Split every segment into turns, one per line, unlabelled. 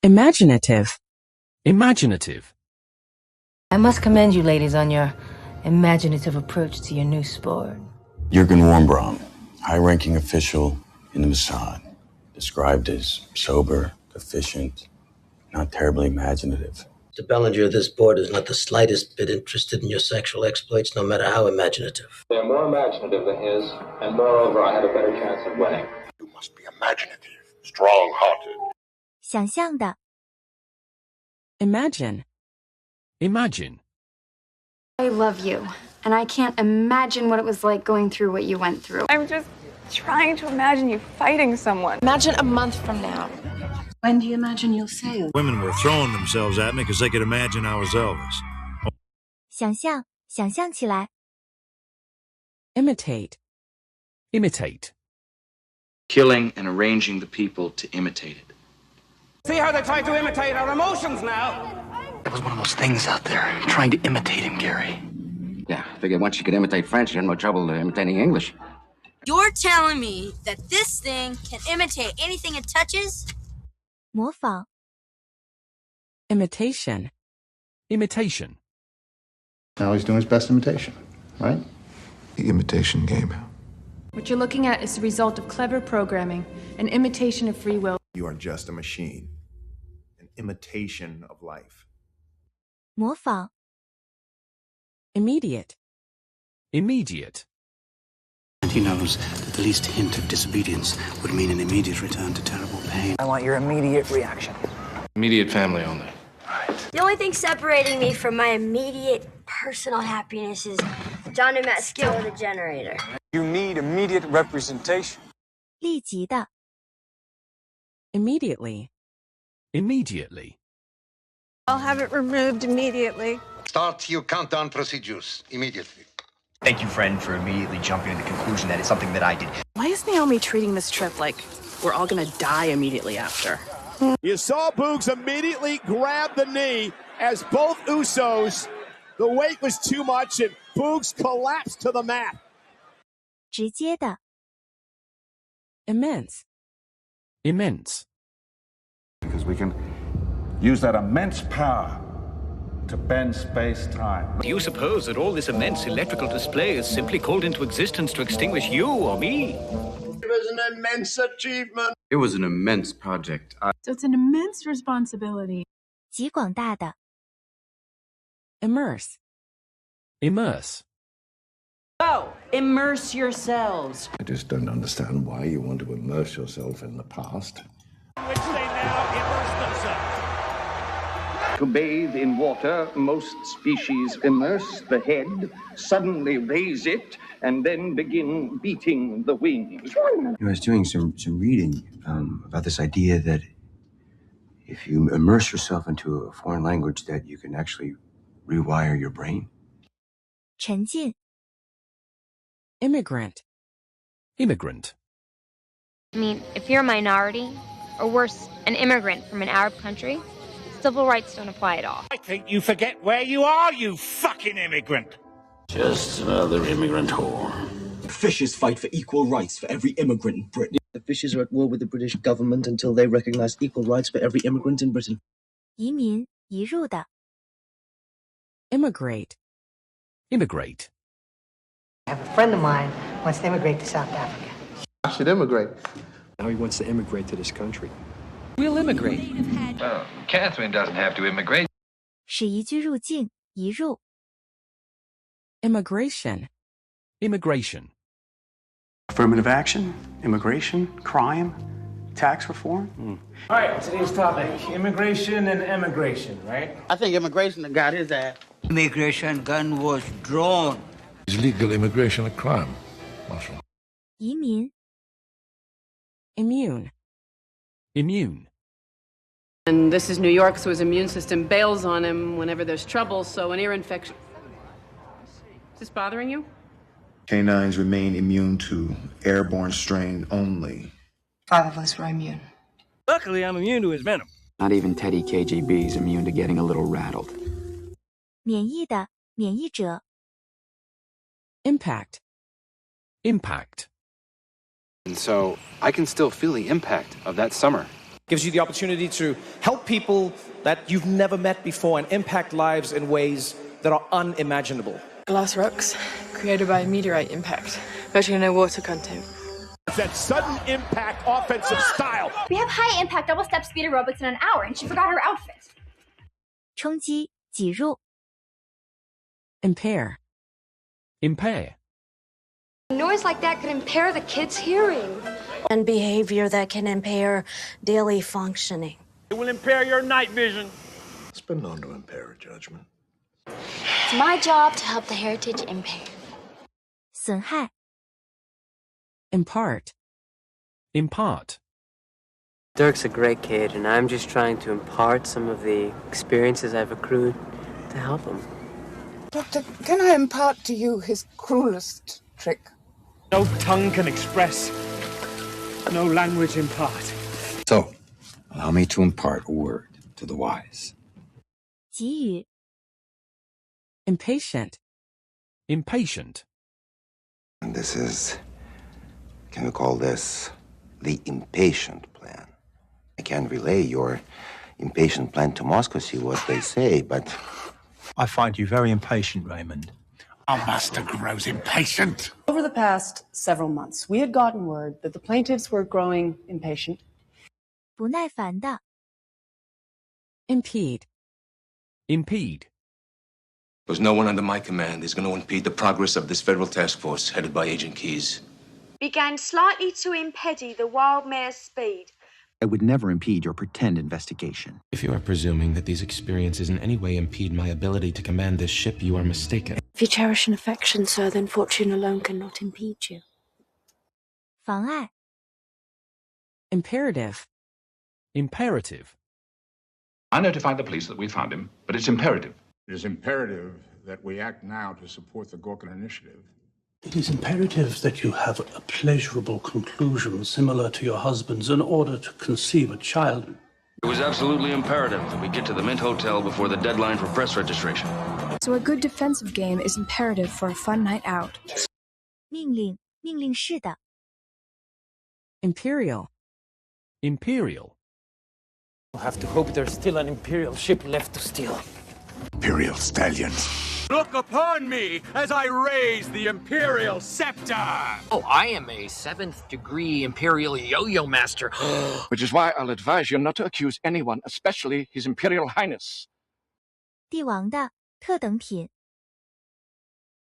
Imaginative.
Imaginative.
I must commend you ladies on your imaginative approach to your new sport.
Jürgen Warmbraum, high-ranking official in the Mossad, described as sober, efficient, not terribly imaginative.
Mr. Bellinger, this board is not the slightest bit interested in your sexual exploits, no matter how imaginative.
They're more imaginative than his, and moreover, I had a better chance of winning.
You must be imaginative, strong-hearted.
想象的
Imagine.
Imagine.
I love you, and I can't imagine what it was like going through what you went through.
I'm just trying to imagine you fighting someone.
Imagine a month from now.
When do you imagine you'll sail?
Women were throwing themselves at me because they could imagine I was Elvis.
想象想象起来
Imitate.
Imitate.
Killing and arranging the people to imitate it.
See how they try to imitate our emotions now?
There was one of those things out there trying to imitate him, Gary.
Yeah, I figured once you could imitate French, you had no trouble imitating English.
You're telling me that this thing can imitate anything it touches?
模仿
Imitation.
Imitation.
Now he's doing his best imitation, right?
The imitation game.
What you're looking at is the result of clever programming, an imitation of free will.
You are just a machine, an imitation of life.
模仿
Immediate.
Immediate.
And he knows that the least hint of disobedience would mean an immediate return to terrible pain.
I want your immediate reaction.
Immediate family only.
The only thing separating me from my immediate personal happiness is John and Matt's skill with a generator.
You need immediate representation.
立即的
Immediately.
Immediately.
I'll have it removed immediately.
Start your countdown procedures immediately.
Thank you, friend, for immediately jumping to the conclusion that it's something that I did.
Why is Naomi treating this trip like we're all gonna die immediately after?
You saw Boogs immediately grab the knee as both Usos, the weight was too much and Boogs collapsed to the mat.
直接的
Immense.
Immense.
Because we can use that immense power to bend space-time.
Do you suppose that all this immense electrical display is simply called into existence to extinguish you or me?
It was an immense achievement.
It was an immense project.
So it's an immense responsibility.
极广大的
Immerse.
Immerse.
So, immerse yourselves.
I just don't understand why you want to immerse yourself in the past.
Which they now immerse themselves.
To bathe in water, most species immerse the head, suddenly raise it, and then begin beating the wings.
I was doing some reading about this idea that if you immerse yourself into a foreign language, that you can actually rewire your brain.
沉浸
Immigrant.
Immigrant.
I mean, if you're a minority, or worse, an immigrant from an Arab country, civil rights don't apply at all.
I think you forget where you are, you fucking immigrant.
Just another immigrant whore.
Fishers fight for equal rights for every immigrant in Britain.
The Fishers are at war with the British government until they recognize equal rights for every immigrant in Britain.
移民移入的
Immigrate.
Immigrate.
I have a friend of mine who wants to immigrate to South Africa.
I should immigrate.
Now he wants to immigrate to this country.
We'll immigrate.
Well, Catherine doesn't have to immigrate.
使移居入境移入
Immigration.
Immigration.
Affirmative action, immigration, crime, tax reform.
All right, today's topic, immigration and emigration, right?
I think immigration got his ass.
Immigration gun was drawn.
Is legal immigration a crime, Marshal?
移民
Immune.
Immune.
And this is New York, so his immune system bails on him whenever there's trouble, so an ear infection. Is this bothering you?
Canines remain immune to airborne strain only.
5 of us were immune.
Luckily, I'm immune to his venom.
Not even Teddy KGB is immune to getting a little rattled.
免疫的免疫者
Impact.
Impact. And so I can still feel the impact of that summer.
Gives you the opportunity to help people that you've never met before and impact lives in ways that are unimaginable.
Glass rocks, created by meteorite impact. Virtually no water content.
That sudden impact offensive style.
We have high impact double step speed aerobics in an hour, and she forgot her outfit.
冲击，挤入。
Impair. Impair.
Noise like that could impair the kid's hearing.
And behavior that can impair daily functioning.
It will impair your night vision.
It's been known to impair judgment.
It's my job to help the heritage impaired.
损害。
Impart. Impart.
Dirk's a great kid, and I'm just trying to impart some of the experiences I've accrued to help him.
Doctor, can I impart to you his cruelest trick?
No tongue can express, no language impart.
So, allow me to impart a word to the wise.
给予。
Impatient. Impatient.
And can we call this the impatient plan? I can relay your impatient plan to Moscow, see what they say, but...
I find you very impatient, Raymond.
Our master grows impatient.
Over the past several months, we had gotten word that the plaintiffs were growing impatient.
不耐烦的。
Impede. Impede.
There's no one under my command is going to impede the progress of this federal task force headed by Agent Keyes.
Began slightly to impede the wild mare's speed.
I would never impede your pretend investigation.
If you are presuming that these experiences in any way impede my ability to command this ship, you are mistaken.
If you cherish an affection, sir, then fortune alone cannot impede you.
妨碍。
Imperative. Imperative.
I notified the police that we found him, but it's imperative.
It is imperative that we act now to support the Gorkin Initiative.
It is imperative that you have a pleasurable conclusion similar to your husband's in order to conceive a child.
It was absolutely imperative that we get to the Mint Hotel before the deadline for press registration.
So a good defensive game is imperative for a fun night out.
命令，命令式的。
Imperial. Imperial.
We'll have to hope there's still an Imperial ship left to steal.
Imperial stallions.
Look upon me as I raise the Imperial scepter.
Oh, I am a 7th degree Imperial yo-yo master.
Which is why I'll advise you not to accuse anyone, especially His Imperial Highness.
帝王的特等品。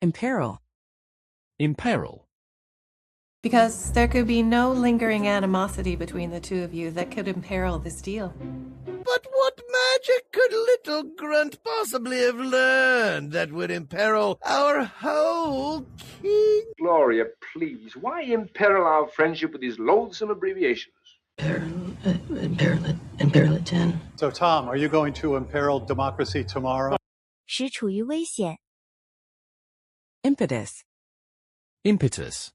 Imperil. Imperil.
Because there could be no lingering animosity between the two of you that could imperil this deal.
But what magic could little Grunt possibly have learned that would imperil our whole king?
Gloria, please, why imperil our friendship with these loathsome abbreviations?
Imperil it 10.
So, Tom, are you going to imperil democracy tomorrow?
使处于危险。
Impetus. Impetus.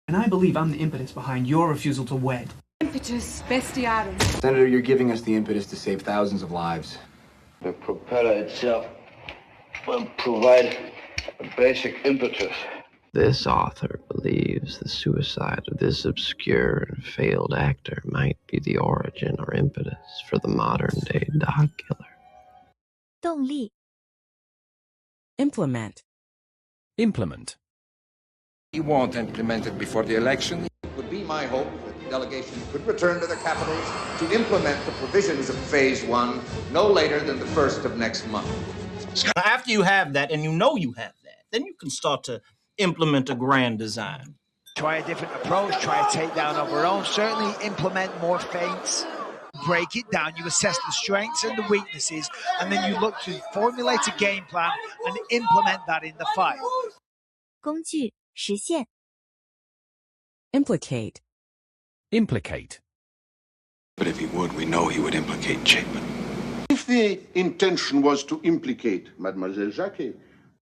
And I believe I'm the impetus behind your refusal to wed.
Impetus bestiarum.
Senator, you're giving us the impetus to save thousands of lives.
The propeller itself will provide a basic impetus.
This author believes the suicide of this obscure and failed actor might be the origin or impetus for the modern-day dog killer.
动力。
Implement. Implement.
You won't implement it before the election.
It would be my hope that the delegation could return to the capitals to implement the provisions of Phase 1 no later than the 1st of next month.
After you have that, and you know you have that, then you can start to implement a grand design.
Try a different approach, try a takedown of our own, certainly implement more feints. Break it down, you assess the strengths and the weaknesses, and then you look to formulate a game plan and implement that in the fight.
工具，实现。
Implicate. Implicate.
But if he would, we know he would implicate Chapman.
If the intention was to implicate Mademoiselle Jacquet,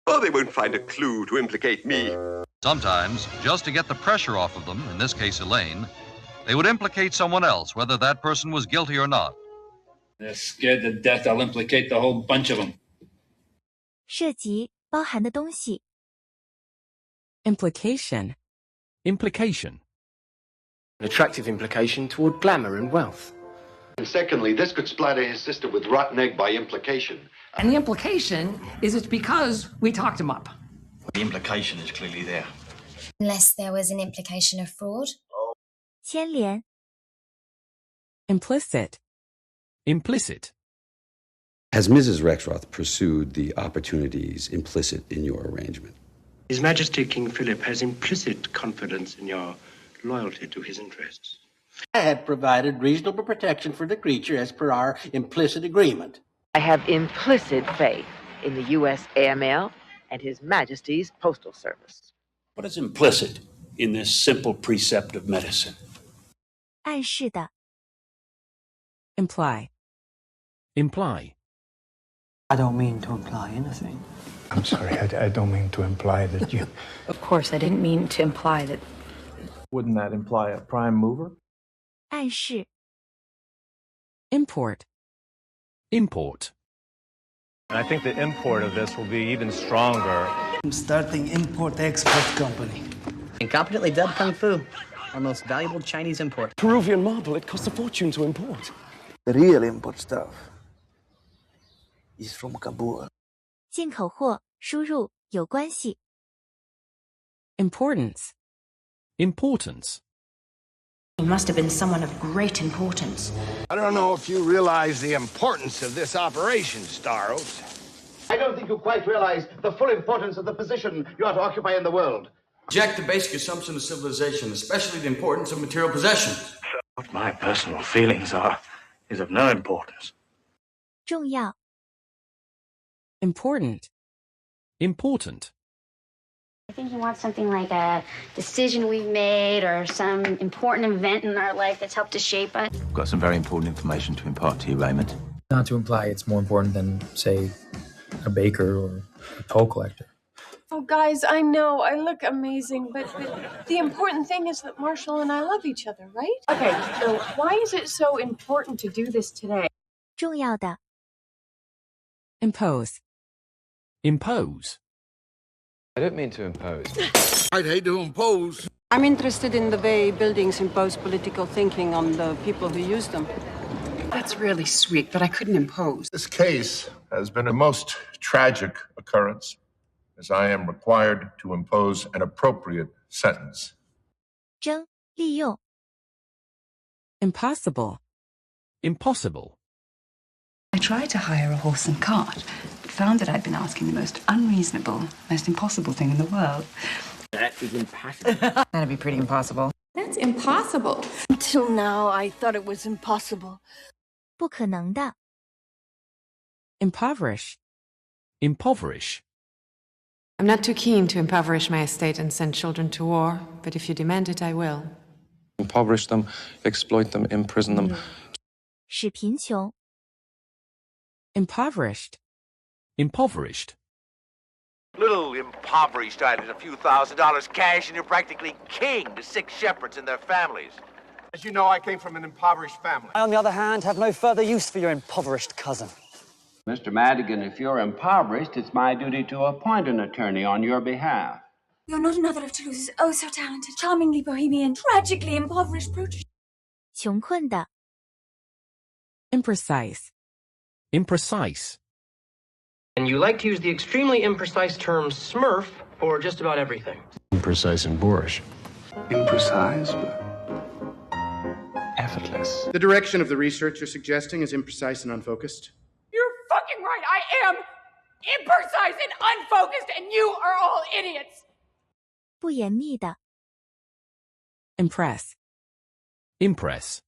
Oh, they won't find a clue to implicate me.
Sometimes, just to get the pressure off of them, in this case Elaine, they would implicate someone else, whether that person was guilty or not.
They're scared to death I'll implicate the whole bunch of them.
涉及包含的东西。
Implication. Implication.
An attractive implication toward glamour and wealth.
And secondly, this could splatter his sister with rotten egg by implication.
And the implication is it's because we talked him up.
The implication is clearly there.
Unless there was an implication of fraud.
牵连
Implicit. Implicit.
Has Mrs. Rexroth pursued the opportunities implicit in your arrangement?
His Majesty King Philip has implicit confidence in your loyalty to his interests.
I have provided reasonable protection for the creature as per our implicit agreement.
I have implicit faith in the U.S. AML and His Majesty's Postal Service.
What is implicit in this simple precept of medicine?
暗示的
Imply. Imply.
I don't mean to imply anything.
I'm sorry, I don't mean to imply that you...
Of course, I didn't mean to imply that...
Wouldn't that imply a prime mover?
暗示
Import. Import.
And I think the import of this will be even stronger.
I'm starting import-export company.
Incompetently dubbed Kung Fu, our most valuable Chinese import.
Peruvian marble, it costs a fortune to import. The real import stuff is from Kabul.
进口货输入有关系
Importance. Importance.
He must have been someone of great importance.
I don't know if you realize the importance of this operation, Staros.
I don't think you quite realize the full importance of the position you are to occupy in the world.
Reject the basic assumption of civilization, especially the importance of material possessions.
What my personal feelings are is of no importance.
重要
Important. Important.
I think he wants something like a decision we've made or some important event in our life that's helped to shape us.
I've got some very important information to impart to you, Raymond.
Not to imply it's more important than, say, a baker or a toll collector.
Oh, guys, I know I look amazing, but the important thing is that Marshall and I love each other, right? Okay, so why is it so important to do this today?
重要的
Impose. Impose.
I don't mean to impose.
I'd hate to impose.
I'm interested in the way buildings impose political thinking on the people who use them. That's really sweet, but I couldn't impose.
This case has been a most tragic occurrence, as I am required to impose an appropriate sentence.
争利用
Impossible. Impossible.
I tried to hire a horse and cart, but found that I'd been asking the most unreasonable, most impossible thing in the world.
That is impossible.
That'd be pretty impossible.
That's impossible. Until now, I thought it was impossible.
不可能的
Impoverish. Impoverish.
I'm not too keen to impoverish my estate and send children to war, but if you demand it, I will.
Impoverish them, exploit them, imprison them.
使贫穷
Impoverished. Impoverished.
Little impoverished items, a few $1,000s cash, and you're practically king to 6 shepherds and their families.
As you know, I came from an impoverished family.
I, on the other hand, have no further use for your impoverished cousin.
Mr. Madigan, if you're impoverished, it's my duty to appoint an attorney on your behalf.
You're not another of Toulouse's oh so talented, charmingly bohemian, tragically impoverished protege.
穷困的
Imprecise. Imprecise.
And you like to use the extremely imprecise term smurf for just about everything.
Imprecise and boorish.
Imprecise, but
effortless.
The direction of the research you're suggesting is imprecise and unfocused.
You're fucking right. I am imprecise and unfocused, and you are all idiots.
不严密的
Impress. Impress.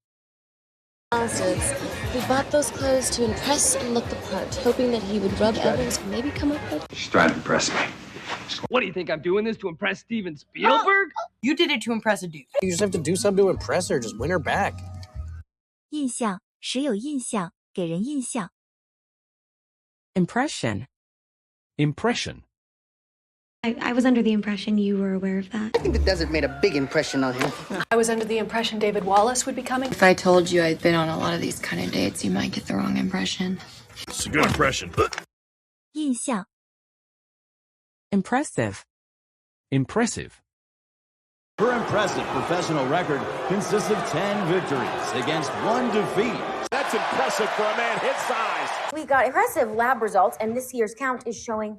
Bastards. We bought those clothes to impress and look the part, hoping that he would rub elbows and maybe come up with...
She's trying to impress me.
What do you think, I'm doing this to impress Steven Spielberg? You did it to impress a dude.
You just have to do something to impress her, just win her back.
印象使有印象给人印象
Impression. Impression.
I was under the impression you were aware of that.
I think the desert made a big impression on him.
I was under the impression David Wallace would be coming.
If I told you I'd been on a lot of these kind of dates, you might get the wrong impression.
It's a good impression.
印象
Impressive. Impressive.
Her impressive professional record consists of 10 victories against 1 defeat.
That's
That's impressive for a man his size.
We got impressive lab results, and this year's count is showing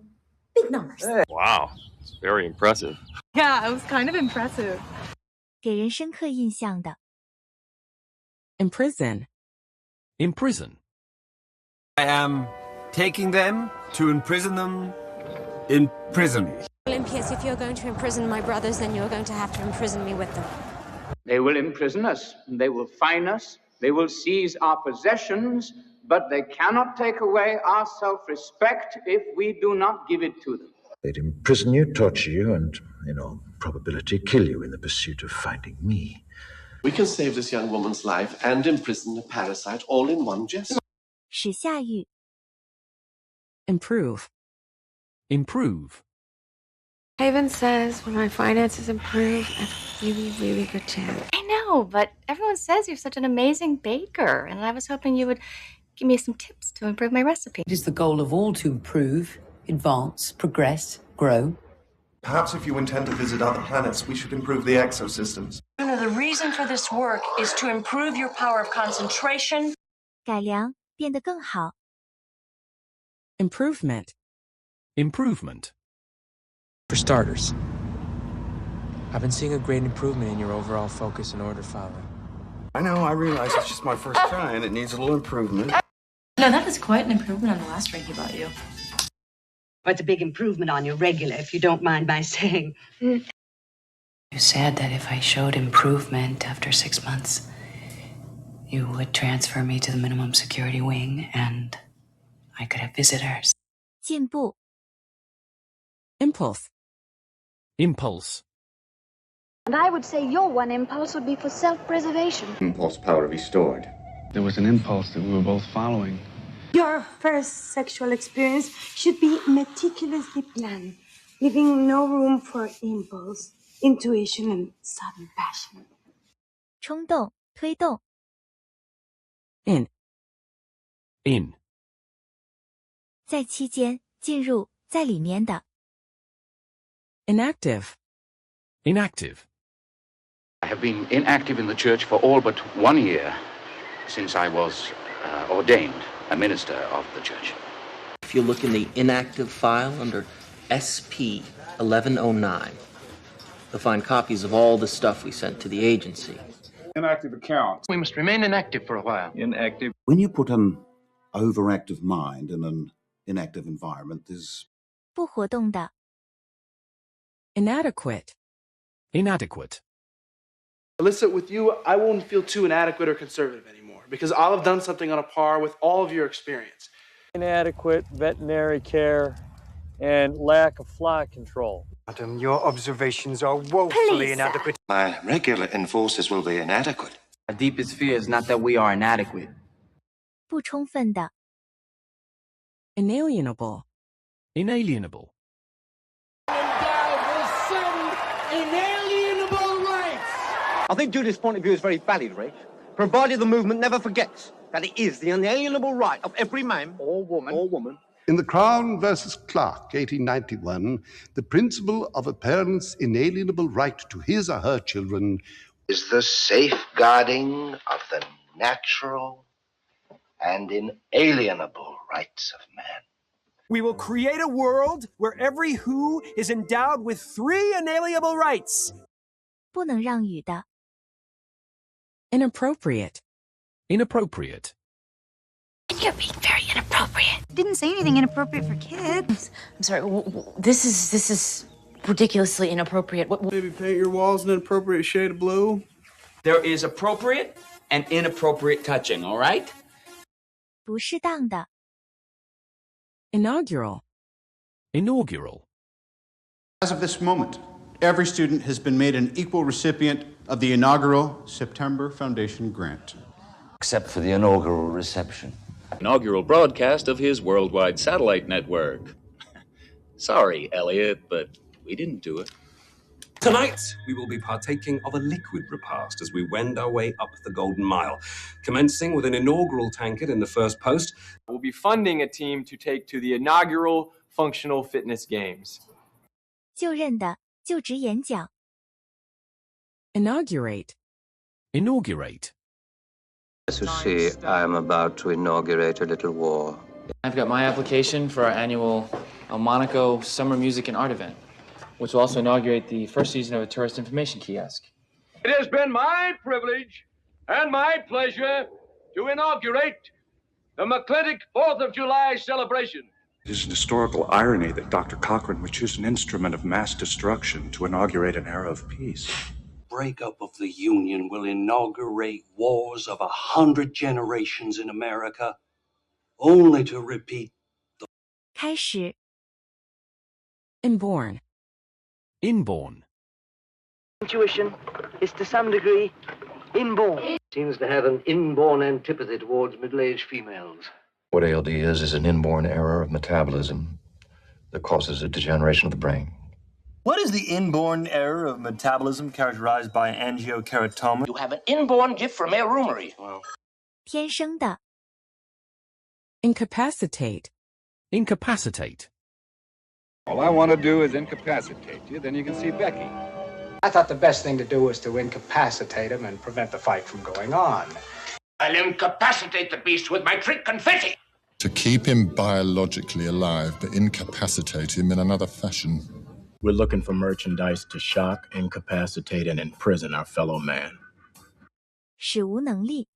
big numbers.
Wow, it's very impressive.
Yeah, it was kind of impressive.
给人深刻印象的
Imprison.
Imprison.
I am taking them to imprison them in prison.
Olympias, if you're going to imprison my brothers, then you're going to have to imprison me with them.
They will imprison us, they will fine us, they will seize our possessions, but they cannot take away our self-respect if we do not give it to them. They'd imprison you, torture you, and, in all probability, kill you in the pursuit of finding me.
We can save this young woman's life and imprison the parasite all in one jest.
使下狱
Improve.
Improve.
Haven says when my finances improve, I have a really, really good chance.
I know, but everyone says you're such an amazing baker, and I was hoping you would give me some tips to improve my recipe.
It is the goal of all to improve, advance, progress, grow.
Perhaps if you intend to visit other planets, we should improve the exosystems.
You know, the reason for this work is to improve your power of concentration.
改良变得更好
Improvement.
Improvement.
For starters, I've been seeing a great improvement in your overall focus and order following.
I know, I realize it's just my first try and it needs a little improvement.
No, that is quite an improvement on the last drink you bought you.
Well, it's a big improvement on your regular, if you don't mind my saying.
You said that if I showed improvement after 6 months, you would transfer me to the minimum security wing and I could have visitors.
进步
Impulse.
Impulse.
And I would say your one impulse would be for self-preservation.
Impulse power restored.
There was an impulse that we were both following.
Your first sexual experience should be meticulously planned, leaving no room for impulse, intuition, and sudden passion.
冲动推动
In.
In.
在期间进入在里面的
Inactive.
Inactive.
I have been inactive in the church for all but 1 year since I was ordained a minister of the church.
If you look in the inactive file under SP 1109, you'll find copies of all the stuff we sent to the agency.
Inactive accounts.
We must remain inactive for a while.
Inactive.
When you put an overactive mind in an inactive environment, there's
不活动的
Inadequate.
Inadequate.
Alyssa, with you, I won't feel too inadequate or conservative anymore because I'll have done something on a par with all of your experience.
Inadequate veterinary care and lack of fly control.
Madam, your observations are woefully inadequate.
My regular enforcers will be inadequate.
Our deepest fear is not that we are inadequate.
不充分的
Inalienable.
Inalienable.
Inalienable rights!
I think Judith's point of view is very valid, Ray. Provided the movement never forgets that it is the inalienable right of every man or woman.
In the Crown versus Clark, 1891, the principle of a parent's inalienable right to his or her children
is the safeguarding of the natural and inalienable rights of man.
We will create a world where every who is endowed with 3 inalienable rights.
不能让与的
Inappropriate.
Inappropriate.
You're being very inappropriate.
Didn't say anything inappropriate for kids.
I'm sorry, this is ridiculously inappropriate.
Maybe paint your walls an appropriate shade of blue.
There is appropriate and inappropriate touching, all right?
不适当的
Inaugural.
Inaugural.
As of this moment, every student has been made an equal recipient of the inaugural September Foundation grant.
Except for the inaugural reception.
Inaugural broadcast of his worldwide satellite network. Sorry, Elliot, but we didn't do it.
Tonight, we will be partaking of a liquid repast as we wend our way up the Golden Mile, commencing with an inaugural tankard in the first post.
We'll be funding a team to take to the inaugural Functional Fitness Games.
就任的就职演讲
Inaugurate.
Inaugurate.
As you see, I am about to inaugurate a little war.
I've got my application for our annual El Monaco Summer Music and Art event, which will also inaugurate the first season of a tourist information kiosk.
It has been my privilege and my pleasure to inaugurate the McClintock 4th of July celebration.
It is an historical irony that Dr. Cochrane would choose an instrument of mass destruction to inaugurate an era of peace.
Breakup of the Union will inaugurate wars of 100 generations in America, only to repeat the...
开始
Inborn.
Inborn.
Intuition is to some degree inborn.
Seems to have an inborn antipathy towards middle-aged females.
What ALD is an inborn error of metabolism that causes a degeneration of the brain.
What is the inborn error of metabolism characterized by angiokeratoma?
You have an inborn gift for mayoroomery. Well,
天生的
Incapacitate.
Incapacitate.
All I want to do is incapacitate you, then you can see Becky.
I thought the best thing to do was to incapacitate him and prevent the fight from going on.
I'll incapacitate the beast with my trick confetti.
To keep him biologically alive, but incapacitate him in another fashion.
We're looking for merchandise to shock, incapacitate, and imprison our fellow man.
使无能力